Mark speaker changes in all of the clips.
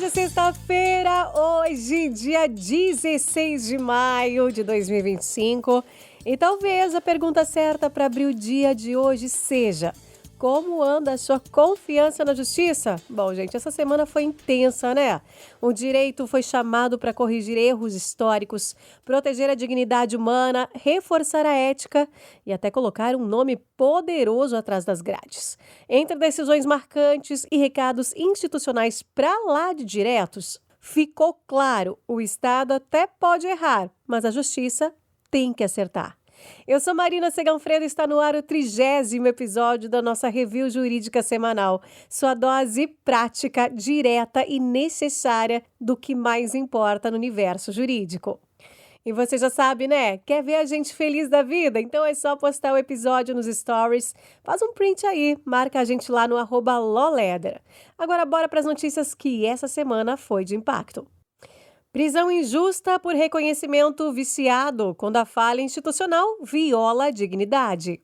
Speaker 1: Hoje é sexta-feira, hoje dia 16 de maio de 2025. E talvez a pergunta certa para abrir o dia de hoje seja: como anda a sua confiança na justiça? Bom, gente, essa semana foi intensa, né? O direito foi chamado para corrigir erros históricos, proteger a dignidade humana, reforçar a ética e até colocar um nome poderoso atrás das grades. Entre decisões marcantes e recados institucionais para lá de diretos, ficou claro: o Estado até pode errar, mas a justiça tem que acertar. Eu sou Marina Seganfredo e está no ar o 30º episódio da nossa Review Jurídica Semanal, sua dose prática, direta e necessária do que mais importa no universo jurídico. E você já sabe, né? Quer ver a gente feliz da vida? Então é só postar o episódio nos stories, faz um print aí, marca a gente lá no @loleder. Agora bora para as notícias que essa semana foi de impacto. Prisão injusta por reconhecimento viciado, quando a falha institucional viola a dignidade.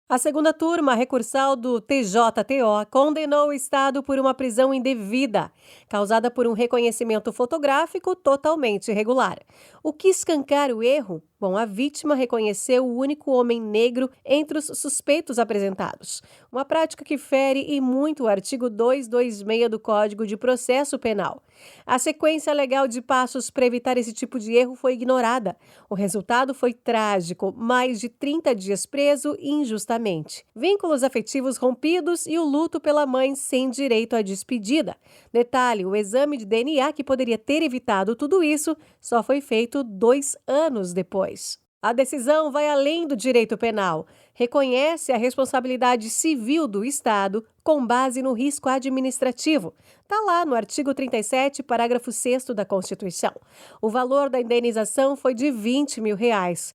Speaker 1: A segunda turma recursal do TJTO condenou o Estado por uma prisão indevida, causada por um reconhecimento fotográfico totalmente irregular. O que escancara o erro? Bom, a vítima reconheceu o único homem negro entre os suspeitos apresentados, uma prática que fere e muito o artigo 226 do Código de Processo Penal. A sequência legal de passos para evitar esse tipo de erro foi ignorada. O resultado foi trágico: mais de 30 dias preso injustamente, vínculos afetivos rompidos e o luto pela mãe sem direito à despedida. Detalhe: o exame de DNA que poderia ter evitado tudo isso só foi feito 2 anos depois. A decisão vai além do direito penal. Reconhece a responsabilidade civil do Estado com base no risco administrativo. Está lá no artigo 37, parágrafo 6º da Constituição. O valor da indenização foi de R$20 mil.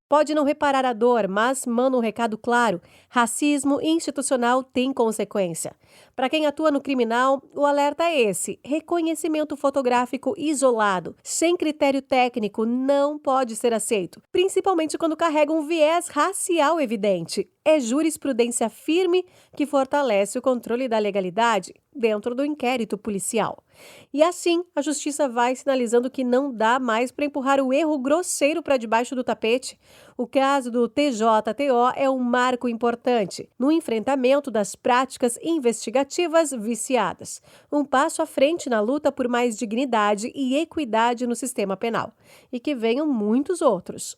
Speaker 1: Pode não reparar a dor, mas manda um recado claro: racismo institucional tem consequência. Para quem atua no criminal, o alerta é esse: reconhecimento fotográfico isolado, sem critério técnico, não pode ser aceito, principalmente quando carrega um viés racial evidente. É jurisprudência firme que fortalece o controle da legalidade dentro do inquérito policial. E assim, a justiça vai sinalizando que não dá mais para empurrar o erro grosseiro para debaixo do tapete. O caso do TJTO é um marco importante no enfrentamento das práticas investigativas viciadas. Um passo à frente na luta por mais dignidade e equidade no sistema penal. E que venham muitos outros.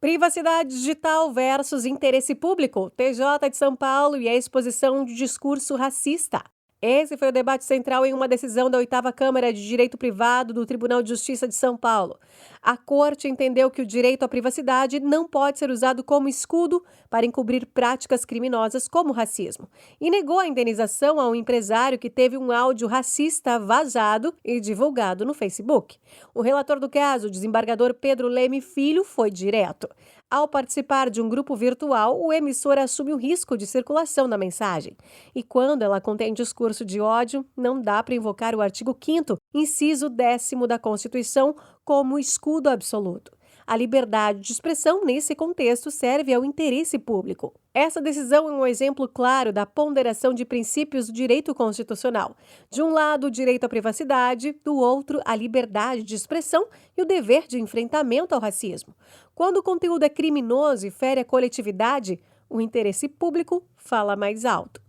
Speaker 1: Privacidade digital versus interesse público, TJ de São Paulo e a exposição de discurso racista. Esse foi o debate central em uma decisão da 8ª Câmara de Direito Privado do Tribunal de Justiça de São Paulo. A Corte entendeu que o direito à privacidade não pode ser usado como escudo para encobrir práticas criminosas como racismo e negou a indenização a um empresário que teve um áudio racista vazado e divulgado no Facebook. O relator do caso, o desembargador Pedro Leme Filho, foi direto. Ao participar de um grupo virtual, o emissor assume o risco de circulação da mensagem. E quando ela contém discurso de ódio, não dá para invocar o artigo 5º, inciso 10º da Constituição, como escudo absoluto. A liberdade de expressão, nesse contexto, serve ao interesse público. Essa decisão é um exemplo claro da ponderação de princípios do direito constitucional. De um lado, o direito à privacidade, do outro, a liberdade de expressão e o dever de enfrentamento ao racismo. Quando o conteúdo é criminoso e fere a coletividade, o interesse público fala mais alto.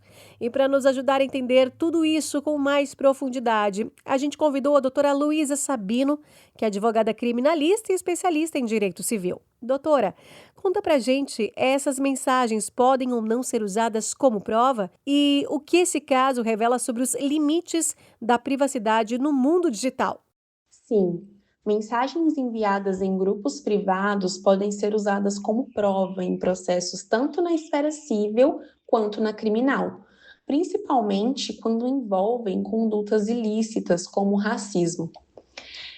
Speaker 1: E para nos ajudar a entender tudo isso com mais profundidade, a gente convidou a doutora Luísa Sabino, que é advogada criminalista e especialista em direito civil. Doutora, conta pra gente, essas mensagens podem ou não ser usadas como prova? E o que esse caso revela sobre os limites da privacidade no mundo digital?
Speaker 2: Sim, mensagens enviadas em grupos privados podem ser usadas como prova em processos tanto na esfera civil quanto na criminal, principalmente quando envolvem condutas ilícitas como racismo.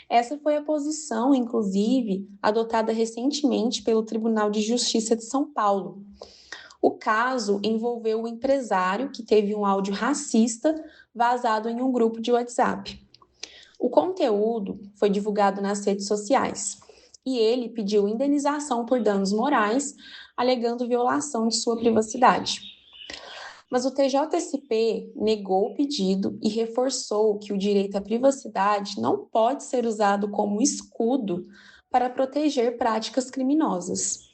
Speaker 2: Essa foi a posição, inclusive, adotada recentemente pelo Tribunal de Justiça de São Paulo. O caso envolveu o empresário que teve um áudio racista vazado em um grupo de WhatsApp. O conteúdo foi divulgado nas redes sociais e ele pediu indenização por danos morais, alegando violação de sua privacidade. Mas o TJSP negou o pedido e reforçou que o direito à privacidade não pode ser usado como escudo para proteger práticas criminosas.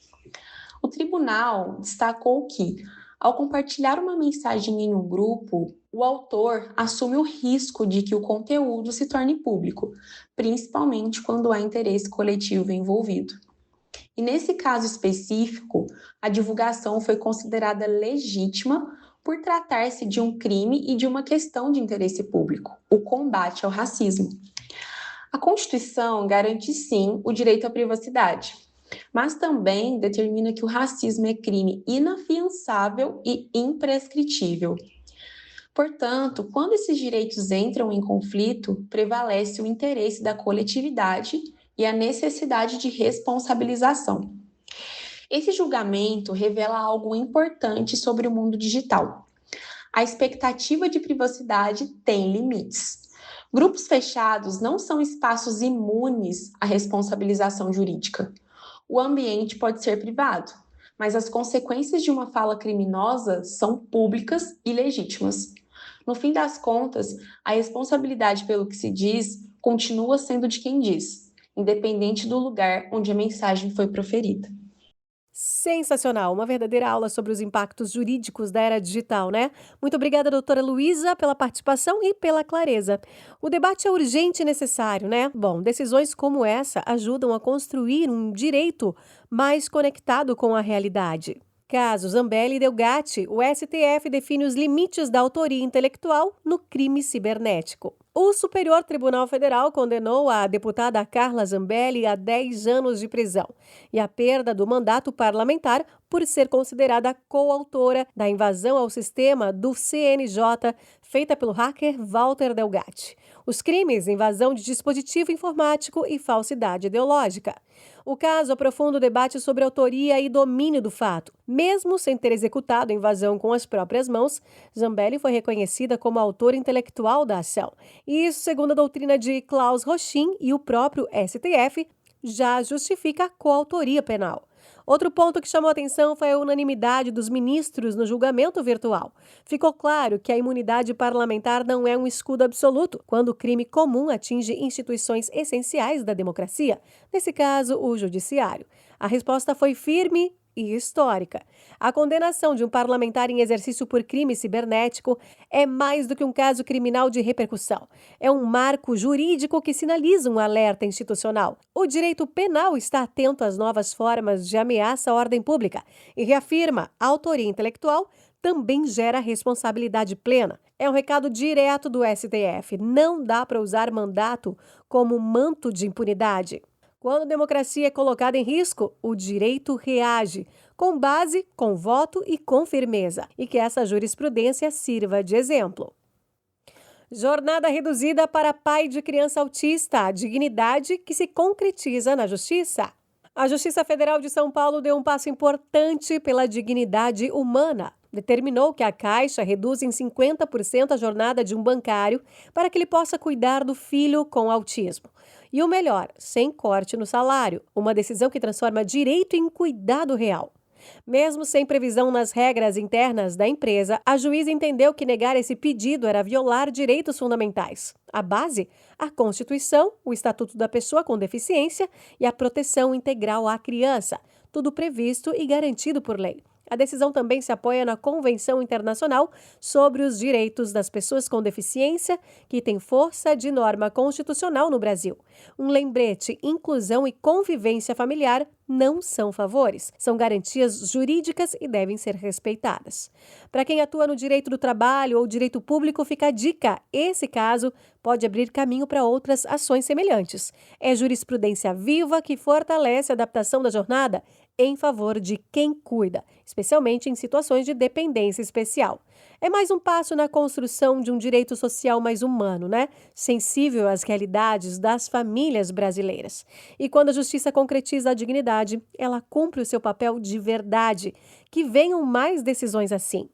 Speaker 2: O tribunal destacou que, ao compartilhar uma mensagem em um grupo, o autor assume o risco de que o conteúdo se torne público, principalmente quando há interesse coletivo envolvido. E nesse caso específico, a divulgação foi considerada legítima por tratar-se de um crime e de uma questão de interesse público, o combate ao racismo. A Constituição garante sim o direito à privacidade, mas também determina que o racismo é crime inafiançável e imprescritível. Portanto, quando esses direitos entram em conflito, prevalece o interesse da coletividade e a necessidade de responsabilização. Esse julgamento revela algo importante sobre o mundo digital. A expectativa de privacidade tem limites. Grupos fechados não são espaços imunes à responsabilização jurídica. O ambiente pode ser privado, mas as consequências de uma fala criminosa são públicas e legítimas. No fim das contas, a responsabilidade pelo que se diz continua sendo de quem diz, independente do lugar onde a mensagem foi proferida.
Speaker 1: Sensacional, uma verdadeira aula sobre os impactos jurídicos da era digital, né? Muito obrigada, doutora Luísa, pela participação e pela clareza. O debate é urgente e necessário, né? Bom, decisões como essa ajudam a construir um direito mais conectado com a realidade. Caso Zambelli e Delgatti, o STF define os limites da autoria intelectual no crime cibernético. O Superior Tribunal Federal condenou a deputada Carla Zambelli a 10 anos de prisão e a perda do mandato parlamentar por ser considerada coautora da invasão ao sistema do CNJ feita pelo hacker Walter Delgatti. Os crimes: invasão de dispositivo informático e falsidade ideológica. O caso aprofunda o debate sobre autoria e domínio do fato. Mesmo sem ter executado a invasão com as próprias mãos, Zambelli foi reconhecida como autora intelectual da ação. E isso, segundo a doutrina de Klaus Rochin e o próprio STF, já justifica a coautoria penal. Outro ponto que chamou atenção foi a unanimidade dos ministros no julgamento virtual. Ficou claro que a imunidade parlamentar não é um escudo absoluto quando o crime comum atinge instituições essenciais da democracia, nesse caso, o judiciário. A resposta foi firme e histórica. A condenação de um parlamentar em exercício por crime cibernético é mais do que um caso criminal de repercussão. É um marco jurídico que sinaliza um alerta institucional. O direito penal está atento às novas formas de ameaça à ordem pública e reafirma a autoria intelectual também gera responsabilidade plena. É um recado direto do STF. Não dá para usar mandato como manto de impunidade. Quando a democracia é colocada em risco, o direito reage, com base, com voto e com firmeza, e que essa jurisprudência sirva de exemplo. Jornada reduzida para pai de criança autista, a dignidade que se concretiza na Justiça. A Justiça Federal de São Paulo deu um passo importante pela dignidade humana. Determinou que a Caixa reduza em 50% a jornada de um bancário para que ele possa cuidar do filho com autismo. E o melhor, sem corte no salário, uma decisão que transforma direito em cuidado real. Mesmo sem previsão nas regras internas da empresa, a juíza entendeu que negar esse pedido era violar direitos fundamentais. A base? A Constituição, o Estatuto da Pessoa com Deficiência e a proteção integral à criança, tudo previsto e garantido por lei. A decisão também se apoia na Convenção Internacional sobre os Direitos das Pessoas com Deficiência, que tem força de norma constitucional no Brasil. Um lembrete: inclusão e convivência familiar não são favores, são garantias jurídicas e devem ser respeitadas. Para quem atua no direito do trabalho ou direito público, fica a dica: esse caso pode abrir caminho para outras ações semelhantes. É jurisprudência viva que fortalece a adaptação da jornada em favor de quem cuida, especialmente em situações de dependência especial. É mais um passo na construção de um direito social mais humano, né? Sensível às realidades das famílias brasileiras. E quando a justiça concretiza a dignidade, ela cumpre o seu papel de verdade. Que venham mais decisões assim.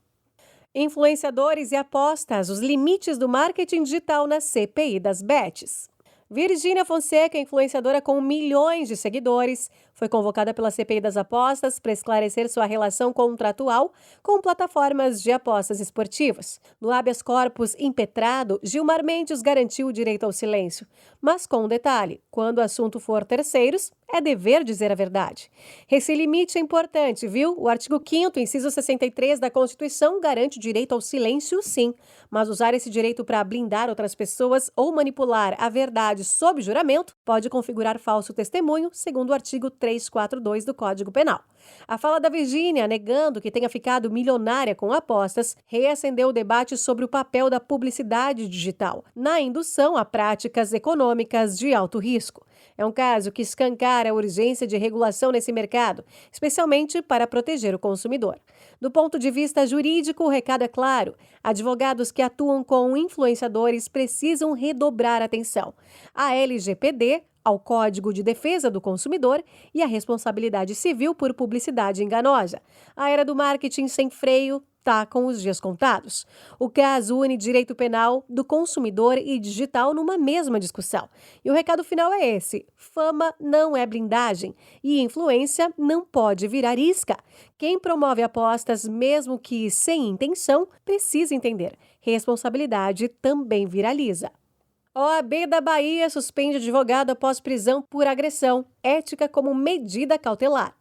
Speaker 1: Influenciadores e apostas, os limites do marketing digital na CPI das bets. Virgínia Fonseca, influenciadora com milhões de seguidores, foi convocada pela CPI das apostas para esclarecer sua relação contratual com plataformas de apostas esportivas. No habeas corpus impetrado, Gilmar Mendes garantiu o direito ao silêncio, mas com um detalhe: quando o assunto for terceiros, é dever dizer a verdade. Esse limite é importante, viu? O artigo 5º, inciso 63 da Constituição garante o direito ao silêncio, sim, mas usar esse direito para blindar outras pessoas ou manipular a verdade sob juramento pode configurar falso testemunho, segundo o artigo 342 do Código Penal. A fala da Virgínia, negando que tenha ficado milionária com apostas, reacendeu o debate sobre o papel da publicidade digital na indução a práticas econômicas de alto risco. É um caso que escancara a urgência de regulação nesse mercado, especialmente para proteger o consumidor. Do ponto de vista jurídico, o recado é claro: advogados que atuam com influenciadores precisam redobrar atenção. A LGPD, ao Código de Defesa do Consumidor e a responsabilidade civil por publicidade enganosa. A era do marketing sem freio está com os dias contados. O caso une direito penal do consumidor e digital numa mesma discussão. E o recado final é esse: fama não é blindagem e influência não pode virar isca. Quem promove apostas, mesmo que sem intenção, precisa entender: responsabilidade também viraliza. OAB da Bahia suspende advogado após prisão por agressão, ética como medida cautelar.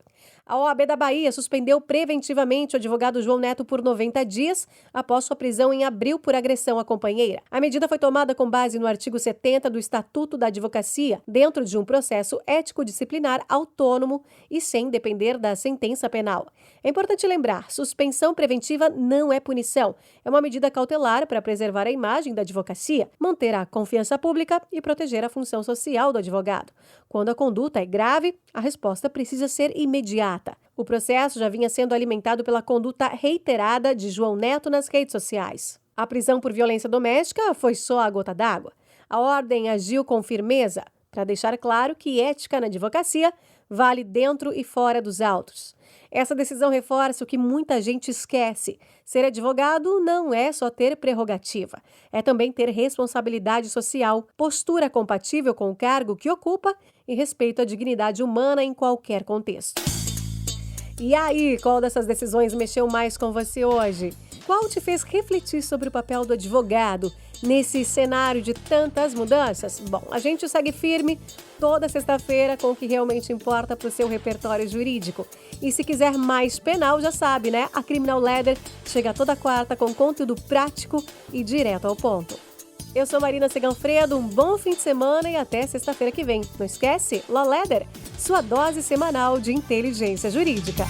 Speaker 1: A OAB da Bahia suspendeu preventivamente o advogado João Neto por 90 dias após sua prisão em abril por agressão à companheira. A medida foi tomada com base no artigo 70 do Estatuto da Advocacia, dentro de um processo ético-disciplinar autônomo e sem depender da sentença penal. É importante lembrar: suspensão preventiva não é punição, é uma medida cautelar para preservar a imagem da advocacia, manter a confiança pública e proteger a função social do advogado. Quando a conduta é grave, a resposta precisa ser imediata. O processo já vinha sendo alimentado pela conduta reiterada de João Neto nas redes sociais. A prisão por violência doméstica foi só a gota d'água. A ordem agiu com firmeza para deixar claro que ética na advocacia vale dentro e fora dos autos. Essa decisão reforça o que muita gente esquece: ser advogado não é só ter prerrogativa, é também ter responsabilidade social, postura compatível com o cargo que ocupa e respeito à dignidade humana em qualquer contexto. E aí, qual dessas decisões mexeu mais com você hoje? Qual te fez refletir sobre o papel do advogado nesse cenário de tantas mudanças? Bom, a gente segue firme toda sexta-feira com o que realmente importa para o seu repertório jurídico. E se quiser mais penal, já sabe, né? A Criminal Leather chega toda quarta com conteúdo prático e direto ao ponto. Eu sou Marina Seganfredo, um bom fim de semana e até sexta-feira que vem. Não esquece, La Leather, sua dose semanal de inteligência jurídica.